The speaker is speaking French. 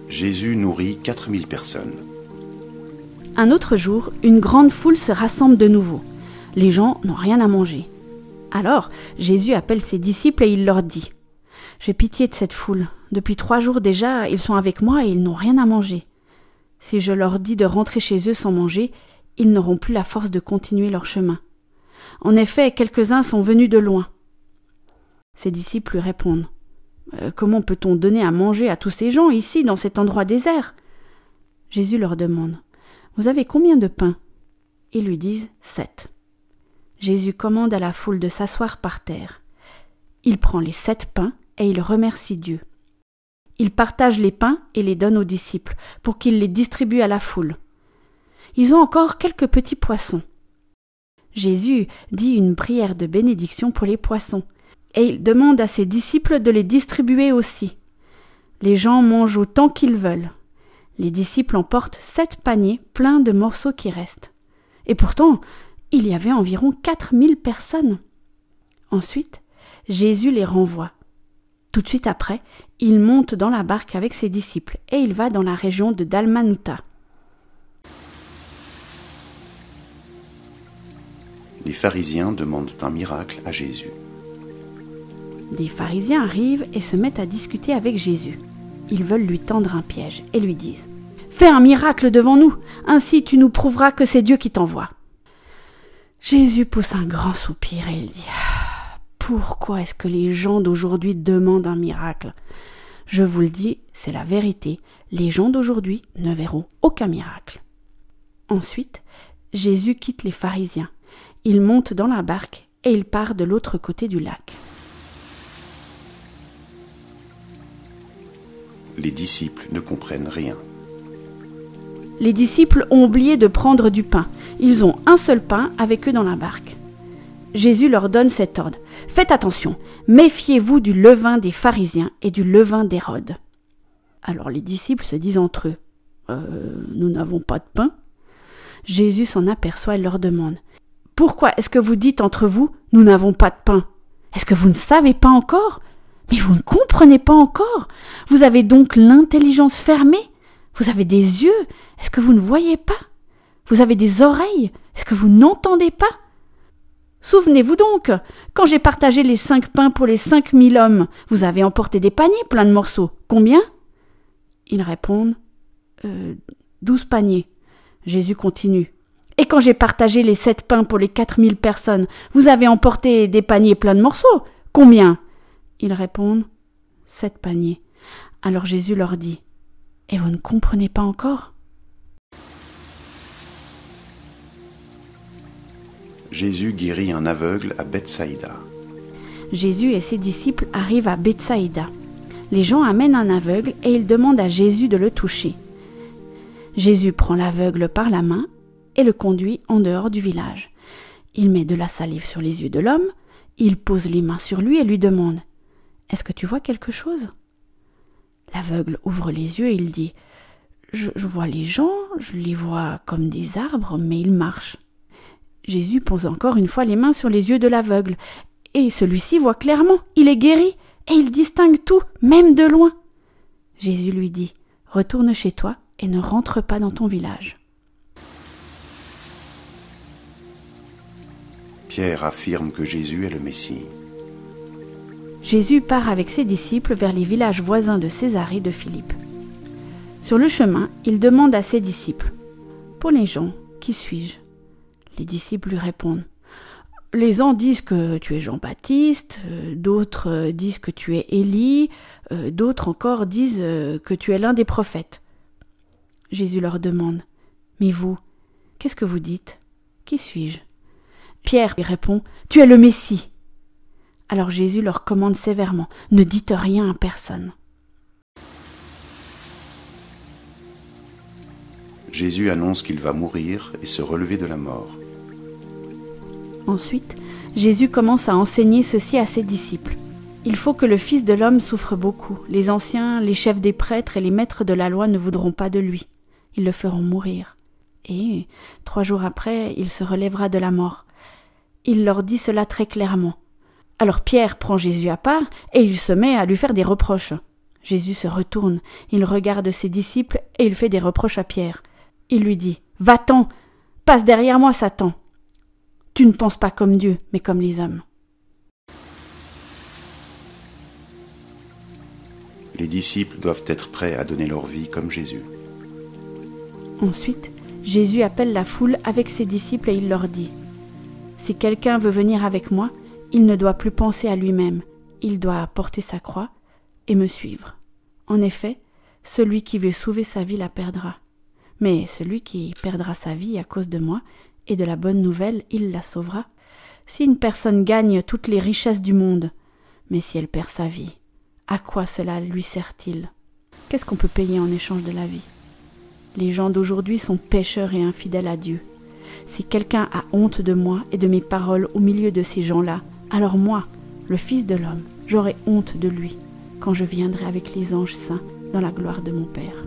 Jésus nourrit 4000 personnes. Un autre jour, une grande foule se rassemble de nouveau. Les gens n'ont rien à manger. Alors, Jésus appelle ses disciples et il leur dit « J'ai pitié de cette foule. Depuis 3 jours déjà, ils sont avec moi et ils n'ont rien à manger. Si je leur dis de rentrer chez eux sans manger, ils n'auront plus la force de continuer leur chemin. En effet, quelques-uns sont venus de loin. » Ses disciples lui répondent « Comment peut-on donner à manger à tous ces gens ici, dans cet endroit désert ?» Jésus leur demande « Vous avez combien de pains ?» Ils lui disent « 7. » Jésus commande à la foule de s'asseoir par terre. Il prend les 7 pains et il remercie Dieu. Il partage les pains et les donne aux disciples pour qu'ils les distribuent à la foule. Ils ont encore quelques petits poissons. Jésus dit une prière de bénédiction pour les poissons et il demande à ses disciples de les distribuer aussi. Les gens mangent autant qu'ils veulent. Les disciples emportent 7 paniers pleins de morceaux qui restent. Et pourtant, il y avait environ 4000 personnes. Ensuite, Jésus les renvoie. Tout de suite après, il monte dans la barque avec ses disciples et il va dans la région de Dalmanutha. Les pharisiens demandent un miracle à Jésus. Des pharisiens arrivent et se mettent à discuter avec Jésus. Ils veulent lui tendre un piège et lui disent « Fais un miracle devant nous, ainsi tu nous prouveras que c'est Dieu qui t'envoie. » Jésus pousse un grand soupir et il dit « Pourquoi est-ce que les gens d'aujourd'hui demandent un miracle ? Je vous le dis, c'est la vérité, les gens d'aujourd'hui ne verront aucun miracle. » Ensuite, Jésus quitte les pharisiens. Il monte dans la barque et il part de l'autre côté du lac. Les disciples ne comprennent rien. Les disciples ont oublié de prendre du pain. Ils ont un seul pain avec eux dans la barque. Jésus leur donne cet ordre. « Faites attention, méfiez-vous du levain des pharisiens et du levain d'Hérode. » Alors les disciples se disent entre eux « Nous n'avons pas de pain ?» Jésus s'en aperçoit et leur demande « Pourquoi est-ce que vous dites entre vous « Nous n'avons pas de pain » ? Est-ce que vous ne savez pas encore ? Mais vous ne comprenez pas encore ? Vous avez donc l'intelligence fermée ? Vous avez des yeux ? Est-ce que vous ne voyez pas ? Vous avez des oreilles ? Est-ce que vous n'entendez pas ? Souvenez-vous donc, quand j'ai partagé les 5 pains pour les 5000 hommes, vous avez emporté des paniers pleins de morceaux. Combien ? Ils répondent 12 paniers. Jésus continue. Et quand j'ai partagé les 7 pains pour les 4000 personnes, vous avez emporté des paniers pleins de morceaux. Combien ? Ils répondent 7 paniers. Alors Jésus leur dit « Et vous ne comprenez pas encore ?» Jésus guérit un aveugle à Bethsaïda. Jésus et ses disciples arrivent à Bethsaïda. Les gens amènent un aveugle et ils demandent à Jésus de le toucher. Jésus prend l'aveugle par la main et le conduit en dehors du village. Il met de la salive sur les yeux de l'homme, il pose les mains sur lui et lui demande « Est-ce que tu vois quelque chose ?» L'aveugle ouvre les yeux et il dit « Je vois les gens, je les vois comme des arbres, mais ils marchent. » Jésus pose encore une fois les mains sur les yeux de l'aveugle, et celui-ci voit clairement, il est guéri, et il distingue tout, même de loin. Jésus lui dit « Retourne chez toi et ne rentre pas dans ton village. » Pierre affirme que Jésus est le Messie. Jésus part avec ses disciples vers les villages voisins de Césarée de Philippe. Sur le chemin, il demande à ses disciples « Pour les gens, qui suis-je » Les disciples lui répondent « Les uns disent que tu es Jean-Baptiste, d'autres disent que tu es Élie, d'autres encore disent que tu es l'un des prophètes. » Jésus leur demande « Mais vous, qu'est-ce que vous dites ? Qui suis-je » Pierre lui répond « Tu es le Messie. » Alors Jésus leur commande sévèrement « Ne dites rien à personne. » Jésus annonce qu'il va mourir et se relever de la mort. Ensuite, Jésus commence à enseigner ceci à ses disciples. Il faut que le Fils de l'homme souffre beaucoup. Les anciens, les chefs des prêtres et les maîtres de la loi ne voudront pas de lui. Ils le feront mourir. Et 3 jours après, il se relèvera de la mort. Il leur dit cela très clairement. Alors Pierre prend Jésus à part et il se met à lui faire des reproches. Jésus se retourne, il regarde ses disciples et il fait des reproches à Pierre. Il lui dit « Va-t'en, passe derrière moi, Satan. Tu ne penses pas comme Dieu, mais comme les hommes. » Les disciples doivent être prêts à donner leur vie comme Jésus. Ensuite, Jésus appelle la foule avec ses disciples et il leur dit « Si quelqu'un veut venir avec moi, il ne doit plus penser à lui-même, il doit porter sa croix et me suivre. En effet, celui qui veut sauver sa vie la perdra. Mais celui qui perdra sa vie à cause de moi et de la bonne nouvelle, il la sauvera. Si une personne gagne toutes les richesses du monde, mais si elle perd sa vie, à quoi cela lui sert-il? Qu'est-ce qu'on peut payer en échange de la vie? Les gens d'aujourd'hui sont pécheurs et infidèles à Dieu. Si quelqu'un a honte de moi et de mes paroles au milieu de ces gens-là, alors moi, le Fils de l'homme, j'aurai honte de lui, quand je viendrai avec les anges saints dans la gloire de mon Père.